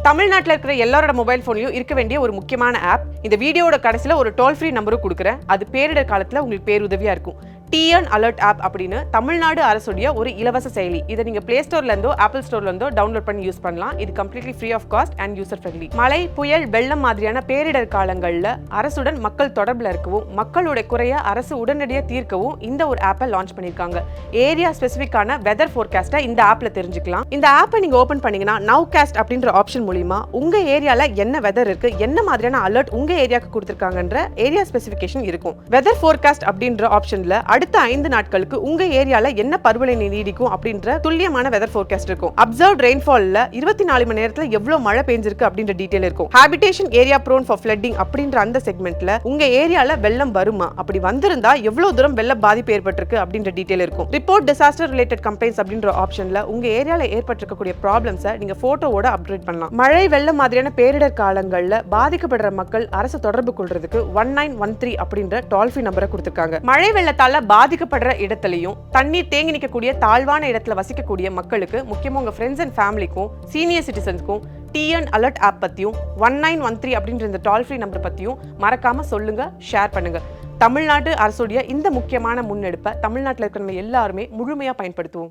தமிழ்நாட்டில் இருக்கிற எல்லாரோட மொபைல் போன்லயும் இருக்க வேண்டிய ஒரு முக்கியமான ஆப். இந்த வீடியோட கடைசியில் ஒரு டோல் ஃப்ரீ நம்பரும் கொடுக்குறேன். அது பேரிடர் காலத்தில் உங்களுக்கு பேருதவியா இருக்கும். டிஎன் அலர்ட் ஆப் அப்படின்னு தமிழ்நாடு அரசுடைய ஒரு இலவச செயலி. இதை நீங்க பிளே ஸ்டோர்ல இருந்தோ ஆப்பிள் ஸ்டோர்ல இருந்தோ டவுன்லோட் பண்ணி யூஸ் பண்ணலாம். இது completely free of cost and user friendly. மழை, புயல், வெள்ளம் மாதிரியான பேரிடர் காலங்கள்ல அரசுடன் மக்கள் தொடர்புல இருக்கவும், மக்களுடைய குறைய அரசு உடனடியாக தீர்க்கவும் இந்த ஒரு ஆப்பை லான்ச் பண்ணிருக்காங்க. ஏரியா ஸ்பெசிஃபிக்கான வெதர் ஃபோர்காஸ்ட்டை இந்த ஆப்ல தெரிஞ்சுக்கலாம். இந்த ஆப்பை நீங்க ஓபன் பண்ணீங்கன்னா நவ்காஸ்ட் அப்படின்ற ஆப்ஷன் மூலியமா உங்க ஏரியால என்ன வெதர் இருக்கு, என்ன மாதிரியான அலர்ட் உங்க ஏரியாக்கு கொடுத்திருக்காங்கன்ற ஏரியா ஸ்பெசிஃபிகேஷன் இருக்கும். வெதர் ஃபோர்காஸ்ட் அப்படின்ற ஆப்ஷன்ல அடுத்த 5 நாட்களுக்கு உங்க ஏரியால என்ன பருவநிலை நீடிக்கும் அப்படின்ற துல்லியமான வெதர் ஃபோர்காஸ்ட் இருக்கும். அப்சர்வ்ட் ரெயின்ஃபால்ல 24 மணி நேரத்துல எவ்வளவு மழை பெஞ்சிருக்கு அப்படின்ற டீடைல் இருக்கும். Habitation area prone for flooding அப்படின்ற அந்த செக்மெண்ட்ல உங்க ஏரியால வெள்ளம் வருமா, அப்படி வந்திருந்தா எவ்வளவு தூரம் வெள்ள பாதிப்பு ஏற்பட்டிருக்கு அப்படின்ற டீடைல் இருக்கும். ரிப்போர்ட் டிசாஸ்டர் ரிலேட்டட் கம்ப்ளைண்ட்ஸ் அப்படின்ற ஆப்ஷன்ல உங்க ஏரியால ஏற்பட்டிருக்கக்கூடிய ப்ராப்ளம்ஸை நீங்க போட்டோவோட அப்டேட் பண்ணலாம். மழை வெள்ளம் மாதிரியான பேரிடர் காலங்கள்ல பாதிக்கப்படுற மக்கள் அரசு தொடர்பு கொள்றதுக்கு 1913 அப்படின்ற டோல் ஃப்ரீ நம்பரை கொடுத்திருக்காங்க. மழை வெள்ளத்தால பாதிக்கப்படுற இடத்துலயும் தண்ணீர் தேங்கி நிற்கக்கூடிய தாழ்வான இடத்துல வசிக்கக்கூடிய மக்களுக்கு, முக்கியமா உங்க ஃப்ரெண்ட்ஸ் அண்ட் ஃபேமிலிக்கும் சீனியர் சிட்டிசன்ஸ்க்கும் டிஎன் அலர்ட் ஆப் பத்தியும் 1913 அப்படின்ற இந்த டோல் ஃப்ரீ நம்பர் பத்தியும் மறக்காம சொல்லுங்க, ஷேர் பண்ணுங்க. தமிழ்நாடு அரசுடைய இந்த முக்கியமான முன்னெடுப்பை தமிழ்நாட்டில் இருக்கிறவங்க எல்லாருமே முழுமையா பயன்படுத்துவோம்.